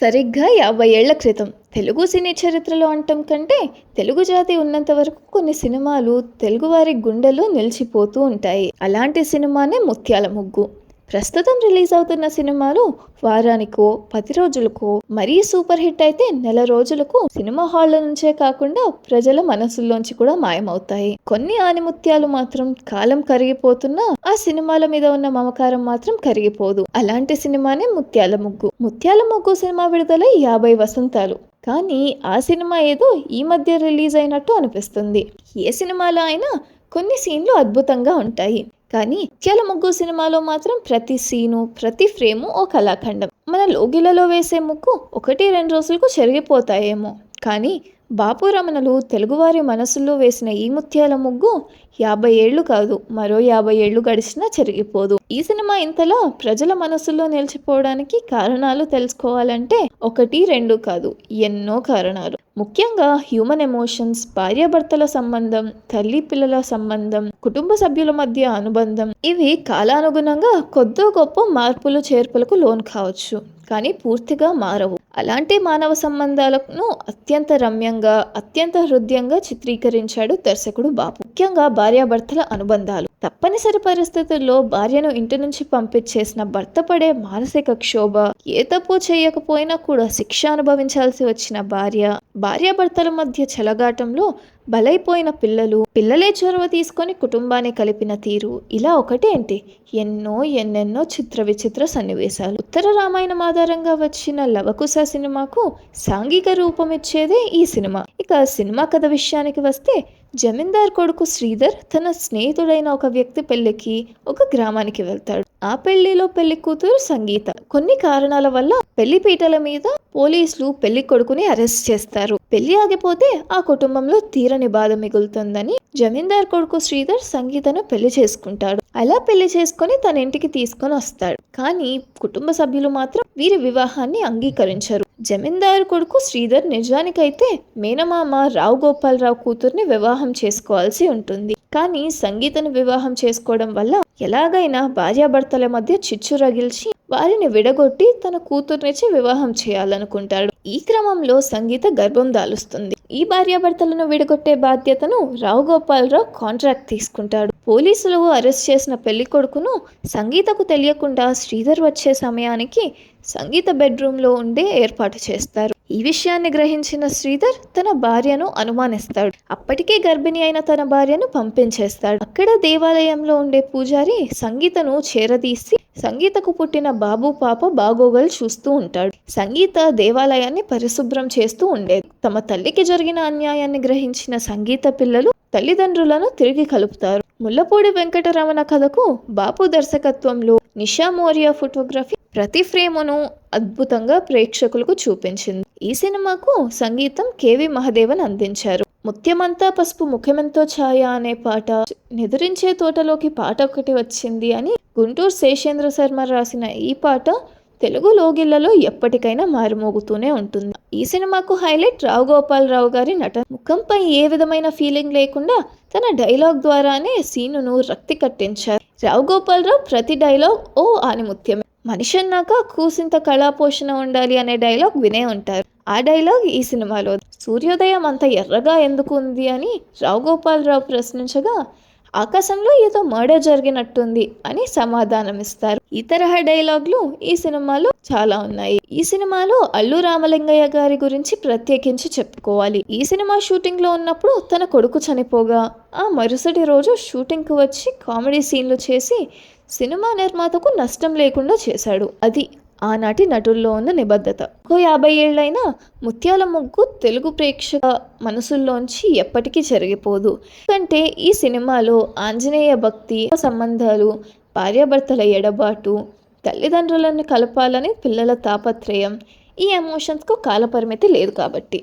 సరిగ్గా 50 ఏళ్ల క్రితం తెలుగు సినీ చరిత్రలో అంటం కంటే తెలుగు జాతి ఉన్నంత వరకు కొన్ని సినిమాలు తెలుగువారి గుండెలో నిలిచిపోతూ ఉంటాయి. అలాంటి సినిమానే ముత్యాల ముగ్గు. ప్రస్తుతం రిలీజ్ అవుతున్న సినిమాలు వారానికో 10 రోజులకో, మరీ సూపర్ హిట్ అయితే నెల రోజులకు సినిమా హాళ్ల నుంచే కాకుండా ప్రజల మనసుల్లోంచి కూడా మాయమవుతాయి. కొన్ని ఆనిముత్యాలు మాత్రం కాలం కరిగిపోతున్నా ఆ సినిమాల మీద ఉన్న మమకారం మాత్రం కరిగిపోదు. అలాంటి సినిమానే ముత్యాల ముగ్గు. ముత్యాల ముగ్గు సినిమా విడుదలై 50 వసంతాలు. కానీ ఆ సినిమా ఏదో ఈ మధ్య రిలీజ్ అయినట్టు అనిపిస్తుంది. ఏ సినిమాలో అయినా కొన్ని సీన్లు అద్భుతంగా ఉంటాయి. కానీ ముత్యాల ముగ్గు సినిమాలో మాత్రం ప్రతి సీను, ప్రతి ఫ్రేము ఓ కళాఖండం. మన లోగిలలో వేసే ముగ్గు 1-2 రోజులకు చెరిగిపోతాయేమో, కానీ బాపు రమణలు తెలుగువారి మనసుల్లో వేసిన ఈ ముత్యాల ముగ్గు 50 ఏళ్లు కాదు, మరో 50 ఏళ్లు గడిచినా చెరిగిపోదు. ఈ సినిమా ఇంతలా ప్రజల మనసుల్లో నిలిచిపోవడానికి కారణాలు తెలుసుకోవాలంటే 1-2 కాదు, ఎన్నో కారణాలు. ముఖ్యంగా హ్యూమన్ ఎమోషన్స్, భార్యాభర్తల సంబంధం, తల్లి పిల్లల సంబంధం, కుటుంబ సభ్యుల మధ్య అనుబంధం, ఇవి కాలానుగుణంగా కొద్దో గొప్ప మార్పులు చేర్పులకు లోను కావచ్చు, కానీ పూర్తిగా మారవు. అలాంటి మానవ సంబంధాలను అత్యంత రమ్యంగా, అత్యంత హృదయంగా చిత్రీకరించాడు దర్శకుడు బాపు. ముఖ్యంగా భార్యాభర్తల అనుబంధాలు. తప్పనిసరి పరిస్థితుల్లో భార్యను ఇంటి నుంచి పంపించేసిన భర్త పడే మానసిక క్షోభ, ఏ తప్పు చేయకపోయినా కూడా శిక్ష అనుభవించాల్సి వచ్చిన భార్యాభర్తల మధ్య చెలగాటంలో బలైపోయిన పిల్లలే చొరవ తీసుకొని కుటుంబాన్ని కలిపిన తీరు, ఇలా ఒకటేంటి ఎన్నెన్నో చిత్ర విచిత్ర సన్నివేశాలు. ఉత్తర రామాయణం ఆధారంగా వచ్చిన లవకుశ సినిమాకు సాంఘిక రూపం ఇచ్చేదే ఈ సినిమా. ఇక సినిమా కథ విషయానికి వస్తే, జమీందార్ కొడుకు శ్రీధర్ తన స్నేహితుడైన ఒక వ్యక్తి పెళ్లికి ఒక గ్రామానికి వెళ్తాడు. ఆ పెళ్లిలో పెళ్లి కూతురు సంగీత. కొన్ని కారణాల వల్ల పెళ్లి పీటల మీద పోలీసులు పెళ్లి కొడుకుని అరెస్ట్ చేస్తారు. పెళ్లి ఆగిపోతే ఆ కుటుంబంలో తీరని బాధ మిగులుతుందని జమీందార్ కొడుకు శ్రీధర్ సంగీతను పెళ్లి చేసుకుంటాడు. అలా పెళ్లి చేసుకుని తన ఇంటికి తీసుకొని వస్తాడు. కానీ కుటుంబ సభ్యులు మాత్రం వీరి వివాహాన్ని అంగీకరించరు. జమీందారు కొడుకు శ్రీధర్ నిజానికైతే మేనమామ రావు గోపాలరావు కూతుర్ని వివాహం చేసుకోవాల్సి ఉంటుంది. కానీ సంగీతను వివాహం చేసుకోవడం వల్ల ఎలాగైనా భార్యాభర్తల మధ్య చిచ్చు రగిల్చి వారిని విడగొట్టి తన కూతుర్నిచ్చి వివాహం చేయాలనుకుంటాడు. ఈ క్రమంలో సంగీత గర్భం దాలుస్తుంది. ఈ భార్యాభర్తలను విడగొట్టే బాధ్యతను రావు గోపాలరావు కాంట్రాక్ట్ తీసుకుంటాడు. పోలీసులు అరెస్ట్ చేసిన పెళ్లి కొడుకును సంగీతకు తెలియకుండా శ్రీధర్ వచ్చే సమయానికి సంగీత బెడ్రూమ్లో ఉండే ఏర్పాటు చేస్తారు. ఈ విషయాన్ని గ్రహించిన శ్రీధర్ తన భార్యను అనుమానిస్తాడు. అప్పటికే గర్భిణి అయిన తన భార్యను పంపించేస్తాడు. అక్కడ దేవాలయంలో ఉండే పూజారి సంగీతను చేరదీసి సంగీతకు పుట్టిన బాబు పాప బాగోగలు చూస్తూ ఉంటాడు. సంగీత దేవాలయాన్ని పరిశుభ్రం చేస్తూ ఉండేది. తమ తల్లికి జరిగిన అన్యాయాన్ని గ్రహించిన సంగీత పిల్లలు తల్లిదండ్రులను తిరిగి కలుపుతారు. ముల్లపూడి వెంకటరమణ కథకు బాపు దర్శకత్వంలో నిషా మోరియా ఫోటోగ్రఫీ ప్రతి ఫ్రేమును అద్భుతంగా ప్రేక్షకులకు చూపించింది. ఈ సినిమాకు సంగీతం కెవి మహదేవన్ అందించారు. ముత్యమంతా పసుపు ముఖ్యమంతో ఛాయ అనే పాట, నిదురించే తోటలోకి పాట ఒకటి వచ్చింది అని గుంటూరు శేషేంద్ర శర్మ రాసిన ఈ పాట తెలుగు లోగిళ్లలో ఎప్పటికైనా మారుమోగుతూనే ఉంటుంది. ఈ సినిమాకు హైలైట్ రావు గోపాలరావు గారి నటన. ముఖంపై ఏ విధమైన ఫీలింగ్ లేకుండా తన డైలాగ్ ద్వారానే సీనును రక్తి కట్టించారు. రావు గోపాలరావు ప్రతి డైలాగ్ ఓ ఆనిముత్యమే. మనిషి అన్నాక కూసింత కళాపోషణ ఉండాలి అనే డైలాగ్ వినే ఉంటారు. ఆ డైలాగ్ ఈ సినిమాలో. సూర్యోదయం అంత ఎర్రగా ఎందుకు ఉంది అని రావు గోపాలరావు ప్రశ్నించగా, ఆకాశంలో ఏదో మర్డర్ జరిగినట్టుంది అని సమాధానమిస్తారు. ఈ తరహా డైలాగులు ఈ సినిమాలో చాలా ఉన్నాయి. ఈ సినిమాలో అల్లు రామలింగయ్య గారి గురించి ప్రత్యేకించి చెప్పుకోవాలి. ఈ సినిమా షూటింగ్ లో ఉన్నప్పుడు తన కొడుకు చనిపోగా ఆ మరుసటి రోజు షూటింగ్ కు వచ్చి కామెడీ సీన్లు చేసి సినిమా నిర్మాతకు నష్టం లేకుండా చేశాడు. అది ఆనాటి నటుల్లో ఉన్న నిబద్ధత. 50 ఏళ్లైనా ముత్యాల ముగ్గు తెలుగు ప్రేక్షక మనసుల్లోంచి ఎప్పటికీ చెరిగిపోదు. ఎందుకంటే ఈ సినిమాలో ఆంజనేయ భక్తి, సంబంధాలు, భార్యాభర్తల ఎడబాటు, తల్లిదండ్రులను కలపాలని పిల్లల తాపత్రయం, ఈ ఎమోషన్స్కు కాలపరిమితి లేదు కాబట్టి.